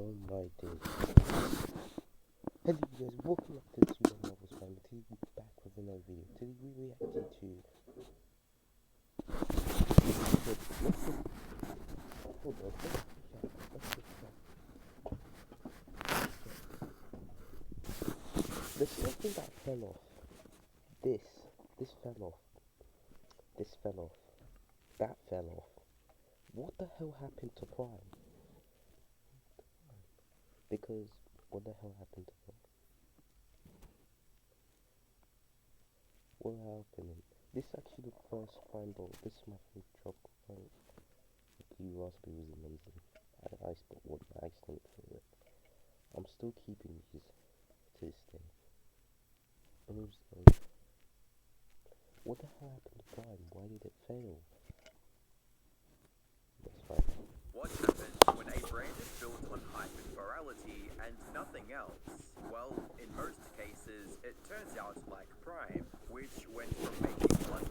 Oh my days. Hello guys, welcome back to the SuperMarvelSpider-Man. Today we're back with another video. Today we're reacting to... Hold on, there's something that fell off. This fell off. This fell off. That fell off. What the hell happened to Prime? Because, what the hell happened to Prime? What happened? This is actually the first Prime bowl. This is my favorite chocolate Prime. The blue raspberry was amazing. I spent one by accident for it. I'm still keeping these to this day. What the hell happened to Prime? Why did it fail? That's fine. What happens when a brand is built on hype and virality and nothing else? Well, in most cases, it turns out like Prime, which went from making $1.2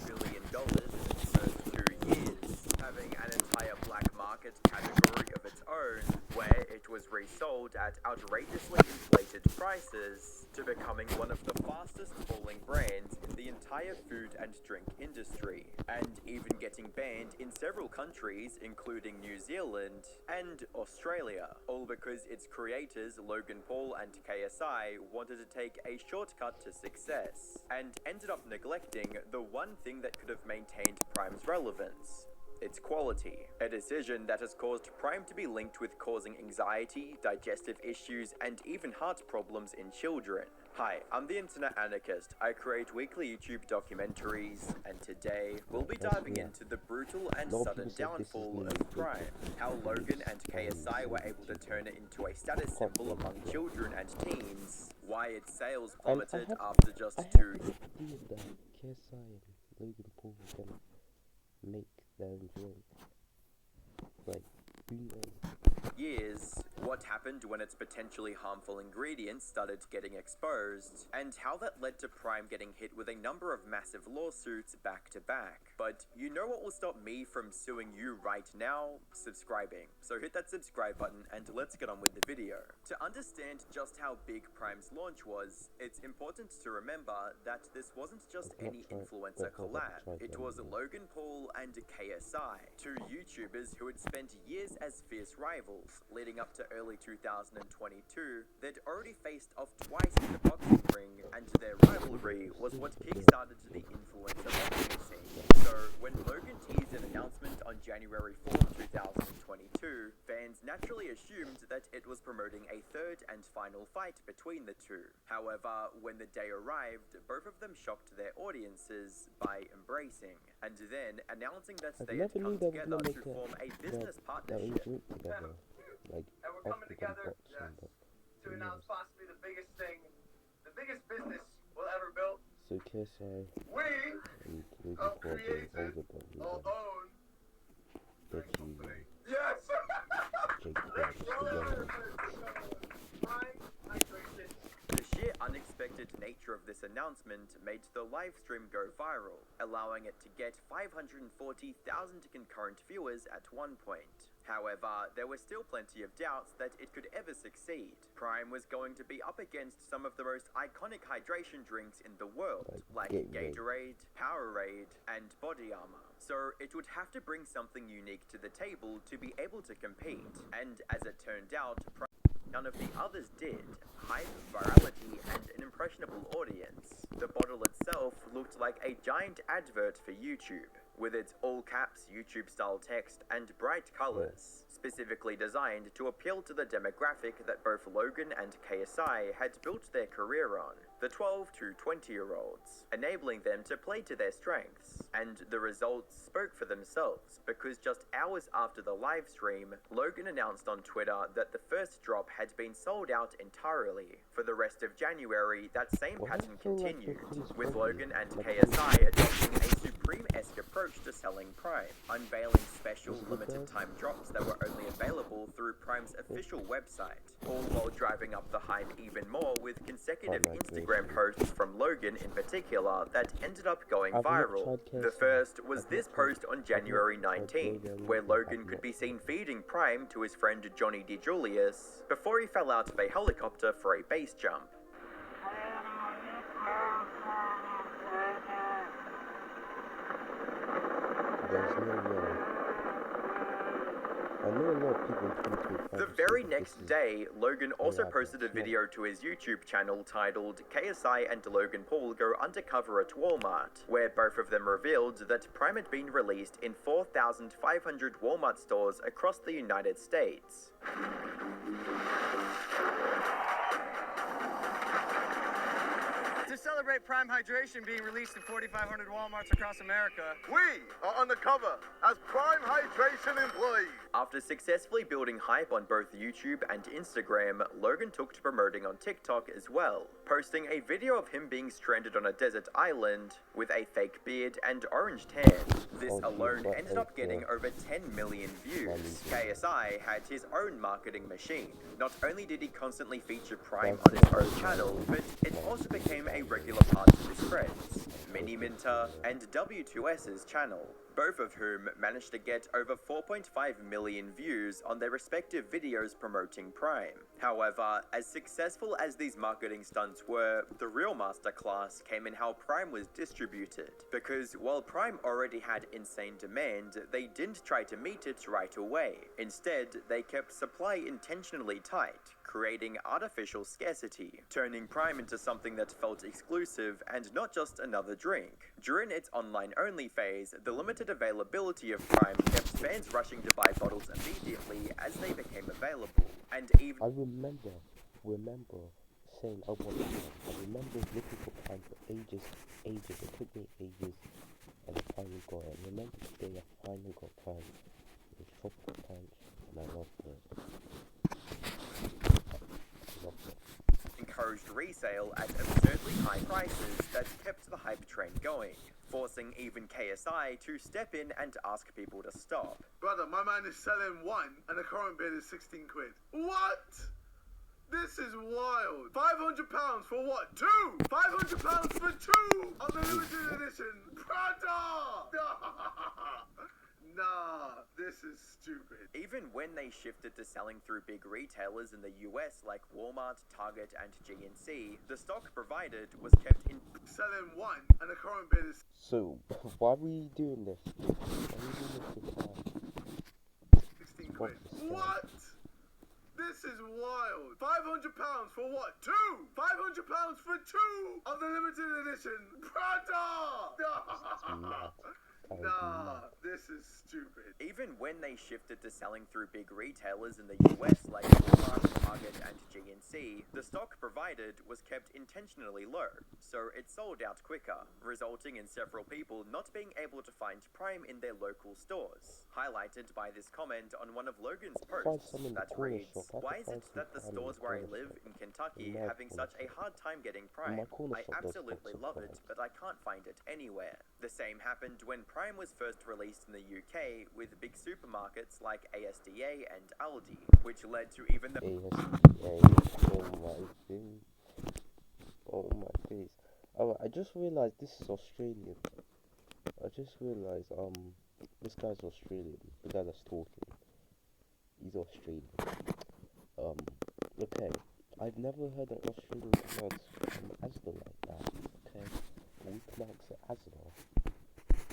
billion in its first 2 years, having an entire black market category of its own, where it was resold at outrageously inflated prices, to becoming one of the fastest falling brands in the entire food and drink industry, and even getting banned in several countries including New Zealand and Australia, all because its creators Logan Paul and KSI wanted to take a shortcut to success, and ended up neglecting the one thing that could have maintained Prime's relevance: its quality. A decision that has caused Prime to be linked with causing anxiety, digestive issues, and even heart problems in children. Hi, I'm the Internet Anarchist. I create weekly YouTube documentaries, and today we'll be diving into the brutal and sudden downfall of Prime, how Logan and KSI were able to turn it into a status symbol among children and teens, why its sales plummeted after just 2 years. That KSI and Logan Paul were gonna make their own drink. Like, who knows? What happened when its potentially harmful ingredients started getting exposed, and how that led to Prime getting hit with a number of massive lawsuits back to back. But you know what will stop me from suing you right now? Subscribing. So hit that subscribe button and let's get on with the video. To understand just how big Prime's launch was, it's important to remember that this wasn't just any influencer collab. It was Logan Paul and KSI, two YouTubers who had spent years as fierce rivals. Leading up to early 2022, they'd already faced off twice in the boxing ring, and their rivalry was what kickstarted the influencer boxing scene. So, when Logan teased an announcement on January 4, 2022, fans naturally assumed that it was promoting a third and final fight between the two. However, when the day arrived, both of them shocked their audiences by embracing, and then announcing that they had come together to form a business partnership. Like, and we're coming together, to announce possibly the biggest business we'll ever build. So KSI We created, own the company. Yes! The sheer unexpected nature of this announcement made the live stream go viral, allowing it to get 540,000 concurrent viewers at one point. However, there were still plenty of doubts that it could ever succeed. Prime was going to be up against some of the most iconic hydration drinks in the world, like Gatorade, Powerade, and Body Armor. So it would have to bring something unique to the table to be able to compete. And as it turned out, none of the others did. Hype, virality, and an impressionable audience. The bottle itself looked like a giant advert for YouTube, with its all-caps YouTube-style text and bright colors, specifically designed to appeal to the demographic that both Logan and KSI had built their career on, the 12 to 20-year-olds, enabling them to play to their strengths. And the results spoke for themselves, because just hours after the live stream, Logan announced on Twitter that the first drop had been sold out entirely. For the rest of January, that same pattern continued, with Logan and KSI adopting a Supreme-esque approach to selling Prime, unveiling special limited-time drops that were only available through Prime's official website, all while driving up the hype even more with consecutive Instagram posts from Logan in particular that ended up going viral. The first was this post on January 19th, where Logan could be seen feeding Prime to his friend Johnny DeJulius before he fell out of a helicopter for a base jump. There's no way. I know a lot of people in 2025. The very next day, Logan also posted a video to his YouTube channel titled KSI and Logan Paul Go Undercover at Walmart, where both of them revealed that Prime had been released in 4,500 Walmart stores across the United States. To celebrate Prime Hydration being released in 4,500 Walmarts across America, we are undercover as Prime Hydration employees. After successfully building hype on both YouTube and Instagram, Logan took to promoting on TikTok as well, posting a video of him being stranded on a desert island with a fake beard and orange tan. This alone ended up getting over 10 million views. KSI had his own marketing machine. Not only did he constantly feature Prime on his own channel, but it also became a regular part of his friends, Mini Minter and W2S's channel, both of whom managed to get over 4.5 million views on their respective videos promoting Prime. However, as successful as these marketing stunts were, the real masterclass came in how Prime was distributed. Because while Prime already had insane demand, they didn't try to meet it right away. Instead, they kept supply intentionally tight, creating artificial scarcity, turning Prime into something that felt exclusive and not just another drink. During its online-only phase, the limited availability of Prime kept fans rushing to buy bottles immediately as they became available, and even... I remember saying I wanted Prime. I remember looking for Prime for ages. It took me ages, and I finally got it. I remember the day I finally got Prime. It was tropical punch, and I loved it. Encouraged resale at absurdly high prices that kept the hype train going, forcing even KSI to step in and ask people to stop. Brother, my man is selling one, and the current bid is 16 quid. What? This is wild. £500 for what? Two? £500 for two of the limited edition Prada! Nah, this is stupid. Even when they shifted to selling through big retailers in the US like Walmart, Target, and GNC, the stock provided was kept in... Selling one, and the current bid is... So, why are we doing this? Why are we doing this with Prime? 16 quid. What? This is wild. £500 for what? Two? £500 for two of the limited edition Prada! Nah, this is stupid. Even when they shifted to selling through big retailers in the US like Walmart, Target, and GNC, the stock provided was kept intentionally low, so it sold out quicker, resulting in several people not being able to find Prime in their local stores. Highlighted by this comment on one of Logan's posts that reads, "Why is it that the stores where I live in Kentucky having such a hard time getting Prime? I absolutely love it, but I can't find it anywhere." The same happened when Prime was first released in the UK with big supermarkets like ASDA and Aldi, which led to even the... Oh my days. Oh, I just realized this is Australian. This guy's Australian. The guy that's talking. He's Australian. Okay. I've never heard an Australian pronounce Asda like that. Okay. We pronounce it Asda.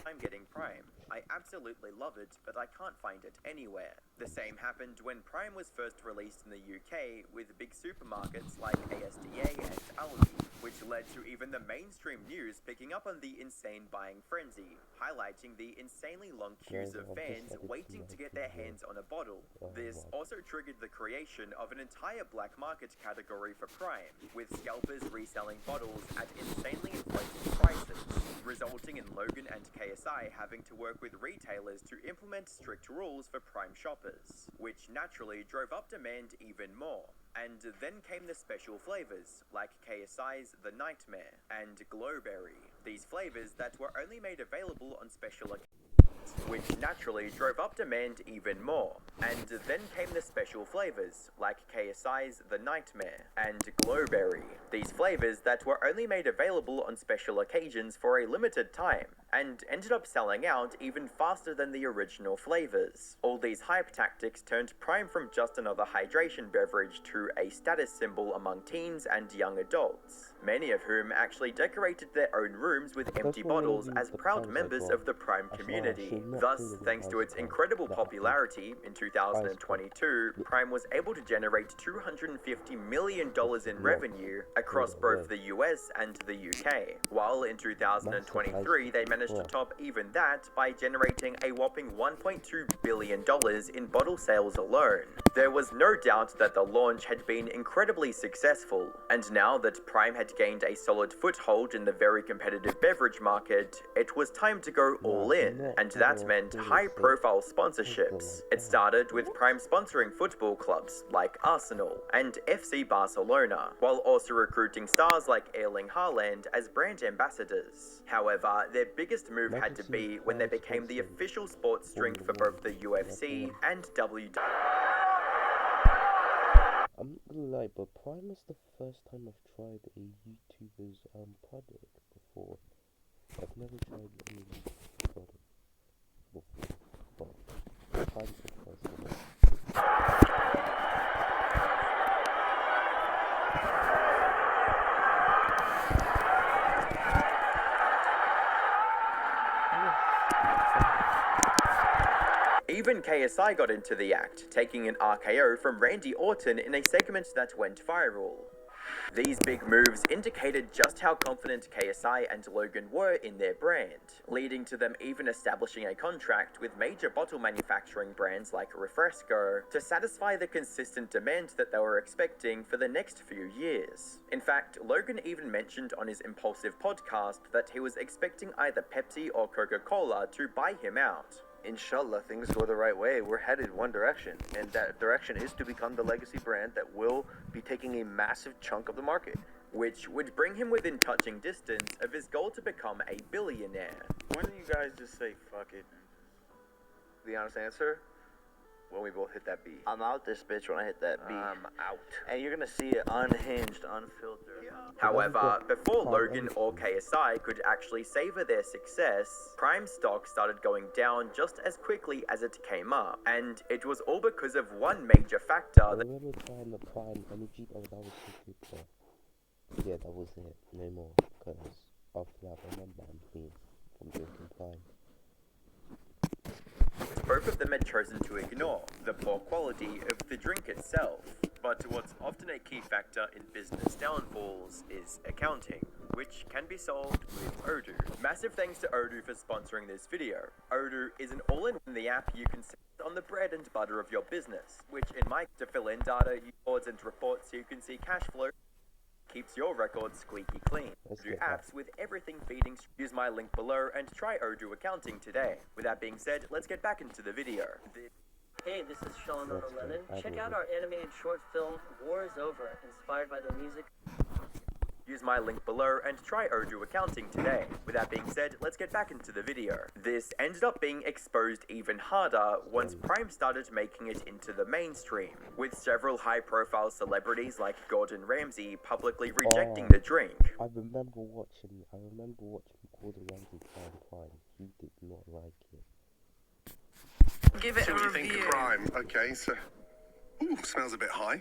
I'm getting Prime. I absolutely love it, but I can't find it anywhere. The same happened when Prime was first released in the UK with big supermarkets like ASDA and Aldi, which led to even the mainstream news picking up on the insane buying frenzy, highlighting the insanely long queues of fans waiting to get their hands on a bottle. This also triggered the creation of an entire black market category for Prime, with scalpers reselling bottles at insanely inflated prices, resulting in Logan and KSI having to work with retailers to implement strict rules for Prime shoppers, which naturally drove up demand even more. And then came the special flavors, like KSI's The Nightmare and Glowberry, these flavors that were only made available on special occasions, which naturally drove up demand even more. And then came the special flavors, like KSI's The Nightmare and Glowberry. These flavors that were only made available on special occasions for a limited time, and ended up selling out even faster than the original flavors. All these hype tactics turned Prime from just another hydration beverage to a status symbol among teens and young adults, many of whom actually decorated their own rooms with empty bottles as proud members of the Prime community. Thus, thanks to its incredible popularity, in 2022, Prime was able to generate $250 million in revenue across both the US and the UK, while in 2023 they managed to top even that by generating a whopping $1.2 billion in bottle sales alone. There was no doubt that the launch had been incredibly successful, and now that Prime had gained a solid foothold in the very competitive beverage market, it was time to go all in, and that meant high-profile sponsorships. It started with Prime sponsoring football clubs like Arsenal and FC Barcelona, while also recruiting stars like Erling Haaland as brand ambassadors. However, their biggest move had to be when they became the official sports drink for both the UFC and WWE. I'm not gonna lie, but Prime is the first time I've tried a YouTuber's product before. I've never tried any product before, but Prime's the first one. Even KSI got into the act, taking an RKO from Randy Orton in a segment that went viral. These big moves indicated just how confident KSI and Logan were in their brand, leading to them even establishing a contract with major bottle manufacturing brands like Refresco to satisfy the consistent demand that they were expecting for the next few years. In fact, Logan even mentioned on his Impulsive podcast that he was expecting either Pepsi or Coca-Cola to buy him out. Inshallah, things go the right way. We're headed one direction, and that direction is to become the legacy brand that will be taking a massive chunk of the market. Which would bring him within touching distance of his goal to become a billionaire. When do you guys just say, fuck it? The honest answer? When we both hit that B. I'm out this bitch when I hit that B. I'm out. And you're gonna see it unhinged, unfiltered. However, before Logan or KSI could actually savor their success, Prime stock started going down just as quickly as it came up. And it was all because of one major factor I that remember trying the Prime Energy, oh, that was so good, bro. Yeah, that was it, no more, because after that, I remember me from drinking Prime. both of them had chosen to ignore the poor quality of the drink itself. But what's often a key factor in business downfalls is accounting, which can be solved with Odoo. Massive thanks to Odoo for sponsoring this video. Odoo is an all-in-one app you can set on the bread and butter of your business, which in my to fill in data, boards and reports so you can see cash flow, keeps your records squeaky clean. Odoo apps with everything feeding. Use my link below and try Odoo accounting today. With that being said, let's get back into the video. Hey, this is Sean Lennon. Check out our animated short film, War is Over, inspired by the music. Use my link below and try Odoo accounting today. With that being said, let's get back into the video. This ended up being exposed even harder once Prime started making it into the mainstream, with several high-profile celebrities like Gordon Ramsay publicly rejecting the drink. I remember watching Gordon Ramsay try Prime. He did not like it. Give it So a what do you review. think of Prime? Okay, so ooh, smells a bit high.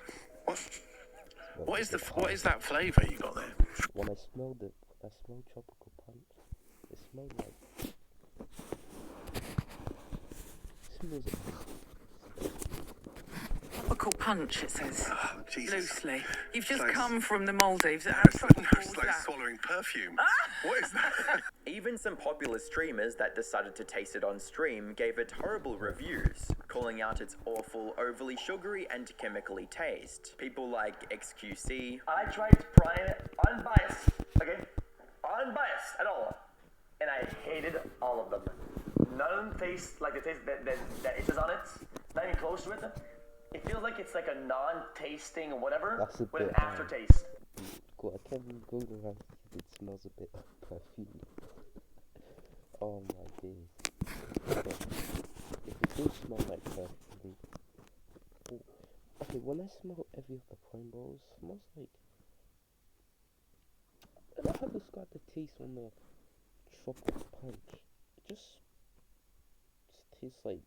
What is that flavour you got there? When I smelled it, I smelled tropical punch. It smelled like... It smells Tropical punch, it says. Oh, Jesus. Loosely. You've just Nice. come from the Maldives. It's like swallowing perfume. What is that? Even some popular streamers that decided to taste it on stream gave it horrible reviews, calling out its awful, overly sugary and chemically taste. People like XQC, I tried Prime unbiased, okay? Unbiased at all. And I hated all of them. None of them taste like the taste that it is on it. Not even close to it. It feels like it's like a non-tasting whatever That's a with an bit, aftertaste. Cool, I can't believe Gordon Ramsay it smells a bit of perfume. Oh my days. But if it does smell like perfume, okay, when I smell every of the Prime Balls, it smells like, I don't know how to describe the taste on the chocolate punch. It just tastes like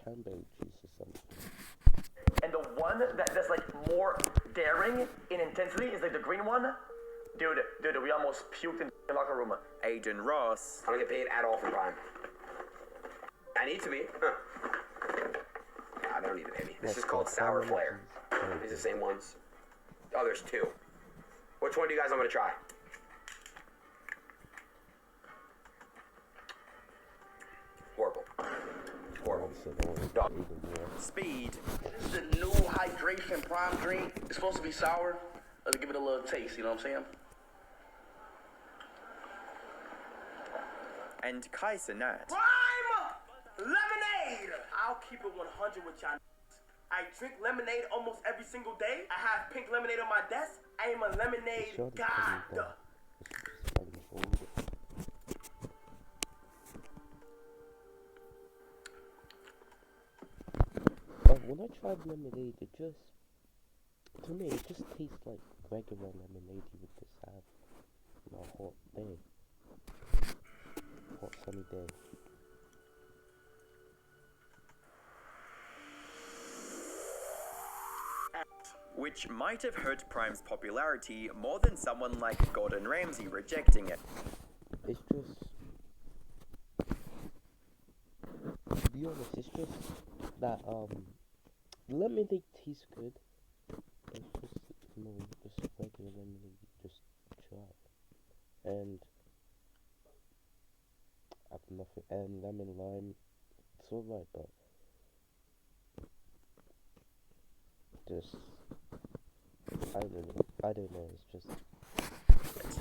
cranberry juice or something. And the one that's like more daring in intensity is like the green one. Dude, we almost puked in the locker room. Aiden Ross. I don't get paid at all for Prime. I need to be. Huh. Nah, they don't need to pay me. This is called Sour Flare. These are the same ones. Oh, there's two. Which one do you guys want me to try? Horrible. Horrible. Dog. Speed. This is the new hydration Prime drink. It's supposed to be sour. Let's give it a little taste, you know what I'm saying? And Kaisenat. Prime lemonade! I'll keep it 100 with y'all. I drink lemonade almost every single day. I have pink lemonade on my desk. I am a lemonade god. When I tried lemonade, to me, it just tastes like regular lemonade you would just have on a hot day. Hot sunny day. Which might have hurt Prime's popularity more than someone like Gordon Ramsay rejecting it. It's just, to be honest, it's just that lemonade tastes good. It's just, just regular lemonade you just try. And I've nothing, and lemon lime, it's alright, but just, I don't know, it's just,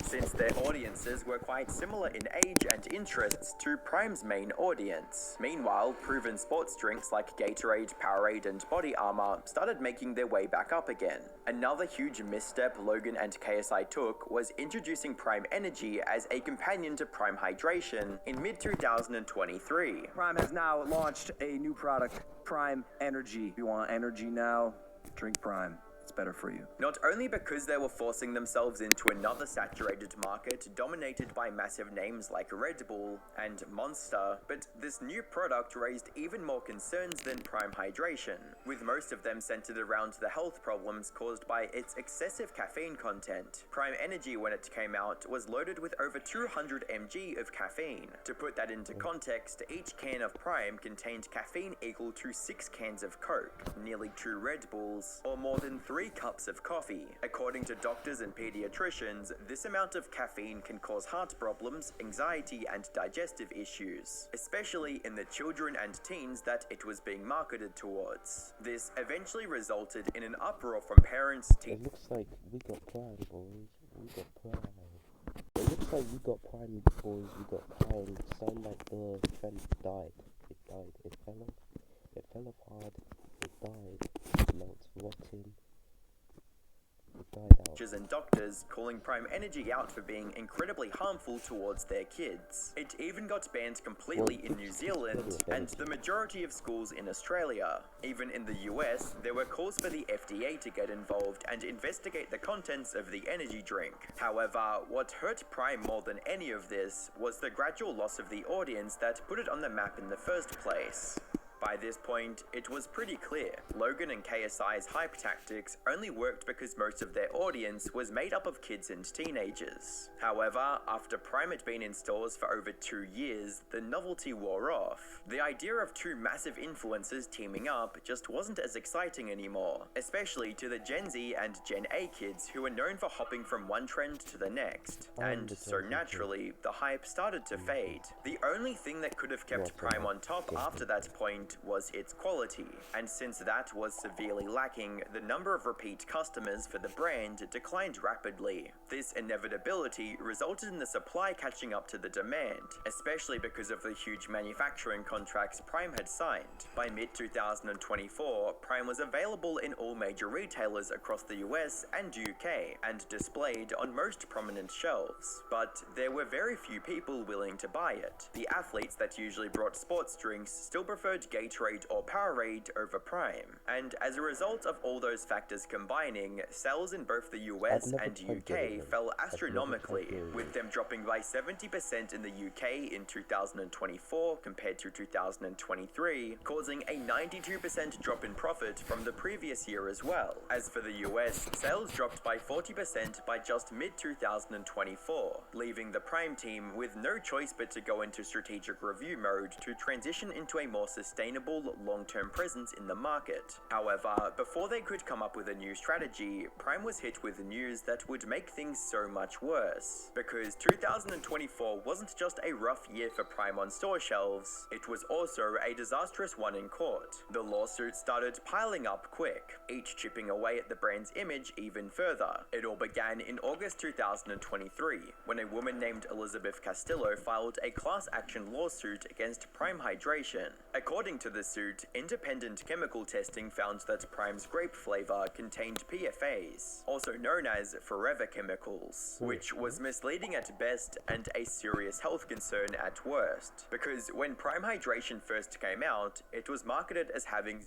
since their audiences were quite similar in age and interests to Prime's main audience. Meanwhile, proven sports drinks like Gatorade, Powerade, and Body Armor started making their way back up again. Another huge misstep Logan and KSI took was introducing Prime Energy as a companion to Prime Hydration in mid-2023. Prime has now launched a new product, Prime Energy. If you want energy now, drink Prime. It's better for you. Not only because they were forcing themselves into another saturated market dominated by massive names like Red Bull and Monster, but this new product raised even more concerns than Prime Hydration, with most of them centered around the health problems caused by its excessive caffeine content. Prime Energy, when it came out, was loaded with over 200 mg of caffeine. To put that into context, each can of Prime contained caffeine equal to 6 cans of Coke, nearly 2 Red Bulls, or more than 3 cups of coffee. According to doctors and pediatricians, this amount of caffeine can cause heart problems, anxiety, and digestive issues, especially in the children and teens that it was being marketed towards. This eventually resulted in an uproar from parents. It looks like we got Prime, boys. We got Prime. It looks like we got Prime, boys. We got Prime. Sound like the friend died. It died. It fell off. It fell off hard. It died. Now it's rotting. And doctors calling Prime Energy out for being incredibly harmful towards their kids. It even got banned completely in New Zealand and the majority of schools in Australia. Even in the US, there were calls for the FDA to get involved and investigate the contents of the energy drink. However, what hurt Prime more than any of this was the gradual loss of the audience that put it on the map in the first place. By this point, it was pretty clear. Logan and KSI's hype tactics only worked because most of their audience was made up of kids and teenagers. However, after Prime had been in stores for over 2 years, the novelty wore off. The idea of two massive influencers teaming up just wasn't as exciting anymore, especially to the Gen Z and Gen A kids who were known for hopping from one trend to the next. And so naturally, the hype started to fade. The only thing that could have kept Prime on top after that point point was its quality, and since that was severely lacking, the number of repeat customers for the brand declined rapidly. This inevitability resulted in the supply catching up to the demand, especially because of the huge manufacturing contracts Prime had signed. By mid-2024, Prime was available in all major retailers across the US and UK, and displayed on most prominent shelves. But there were very few people willing to buy it. The athletes that usually brought sports drinks still preferred Gatorade or Powerade over Prime. And as a result of all those factors combining, sales in both the US and UK fell astronomically, with them dropping by 70% in the UK in 2024 compared to 2023, causing a 92% drop in profit from the previous year as well. As for the US, sales dropped by 40% by just mid-2024, leaving the Prime team with no choice but to go into strategic review mode to transition into a more sustainable, long-term presence in the market. However, before they could come up with a new strategy, Prime was hit with news that would make things so much worse. Because 2024 wasn't just a rough year for Prime on store shelves, it was also a disastrous one in court. The lawsuits started piling up quick, each chipping away at the brand's image even further. It all began in August 2023, when a woman named Elizabeth Castillo filed a class action lawsuit against Prime Hydration. According to the suit, independent chemical testing found that Prime's grape flavor contained PFAs, also known as forever chemicals, which was misleading at best and a serious health concern at worst. Because when Prime Hydration first came out, it was marketed as having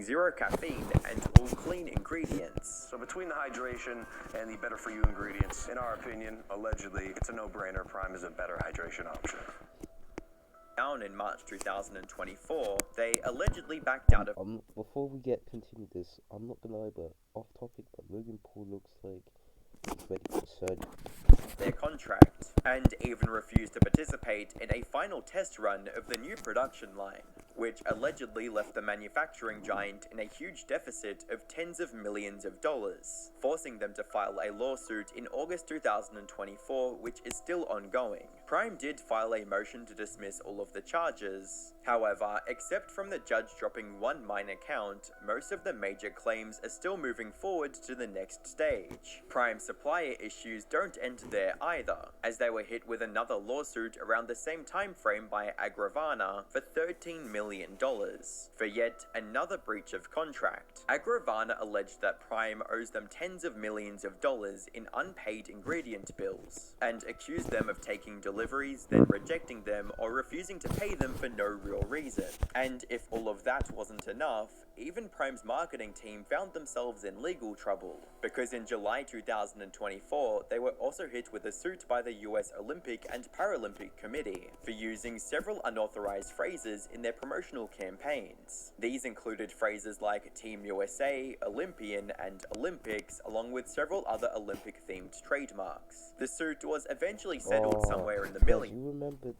zero caffeine and all clean ingredients. So between the hydration and the better for you ingredients, in our opinion, allegedly, it's a no-brainer. Prime is a better hydration option. Down in March 2024, they allegedly backed out of before we continue this, I'm not gonna lie, but off topic, but Logan Paul looks like he's ready for surgery. Their contract, and even refused to participate in a final test run of the new production line, which allegedly left the manufacturing giant in a huge deficit of tens of millions of dollars, forcing them to file a lawsuit in August 2024, which is still ongoing. Prime did file a motion to dismiss all of the charges. However, except from the judge dropping one minor count, most of the major claims are still moving forward to the next stage. Prime supplier issues don't end there either, as they were hit with another lawsuit around the same time frame by Agravana for $13 million for yet another breach of contract. Agravana alleged that Prime owes them tens of millions of dollars in unpaid ingredient bills, and accused them of taking deliveries, then rejecting them or refusing to pay them for no real reason. And if all of that wasn't enough, even Prime's marketing team found themselves in legal trouble, because in July 2024, they were also hit with a suit by the US Olympic and Paralympic Committee for using several unauthorized phrases in their promotional campaigns. These included phrases like Team USA, Olympian, and Olympics, along with several other Olympic-themed trademarks. The suit was eventually settled somewhere in the millions. You remember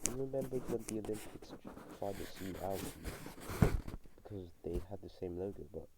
when the Olympics tried to sue Audi because they had the same logo, but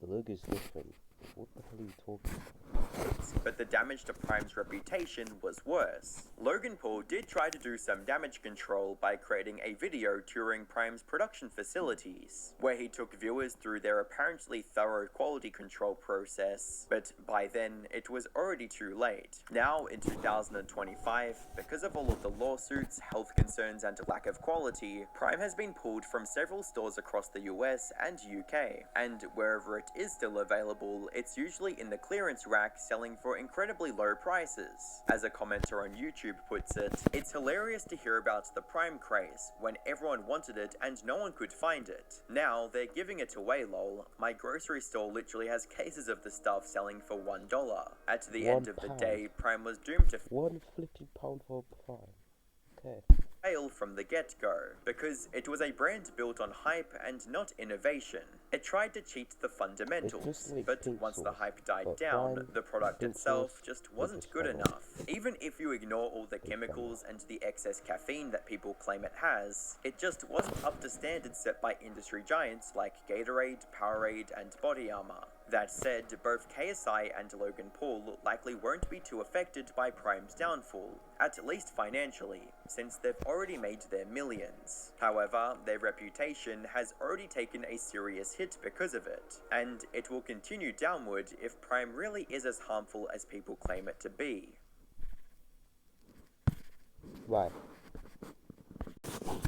the logo is different. What the hell are you talking about? But the damage to Prime's reputation was worse. Logan Paul did try to do some damage control by creating a video touring Prime's production facilities, where he took viewers through their apparently thorough quality control process, but by then, it was already too late. Now, in 2025, because of all of the lawsuits, health concerns, and lack of quality, Prime has been pulled from several stores across the US and UK, and wherever it is still available, it's usually in the clearance rack selling for incredibly low prices. As a commenter on YouTube puts it, it's hilarious to hear about the Prime craze when everyone wanted it and no one could find it. Now they're giving it away, lol. My grocery store literally has cases of the stuff selling for $1. At the end of the day, Prime was doomed to £1 for Prime. Okay. fail from the get-go, because it was a brand built on hype and not innovation. It tried to cheat the fundamentals, but once the hype died down, the product itself just wasn't good enough. Even if you ignore all the chemicals and the excess caffeine that people claim it has, it just wasn't up to standards set by industry giants like Gatorade, Powerade, and Body Armor. That said, both KSI and Logan Paul likely won't be too affected by Prime's downfall, at least financially, since they've already made their millions. However, their reputation has already taken a serious hit because of it, and it will continue downward if Prime really is as harmful as people claim it to be. Right.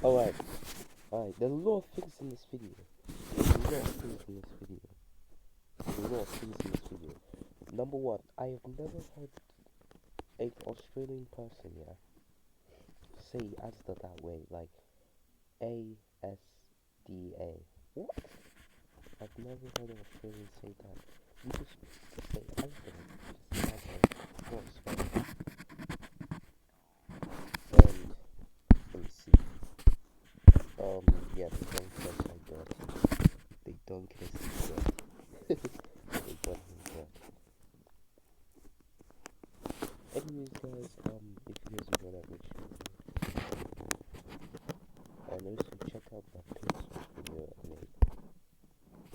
Alright. Alright, there's a lot of things in this video. Number one, I have never heard an Australian person, say Asda that way, like A-S-D-A. What? I've never heard an Australian say that. You just say Asda, just Asda, not Spider. And, let me see. Yeah, they don't kiss like that. They don't kiss like that. They don't like that. Anyways, guys, if you guys enjoyed that, make sure and also check out my PS video I made.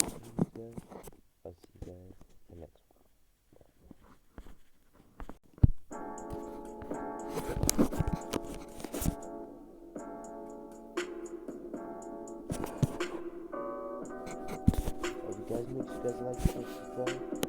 Anyways, guys, I'll see you guys in the next one. Guys, make sure you guys like and subscribe.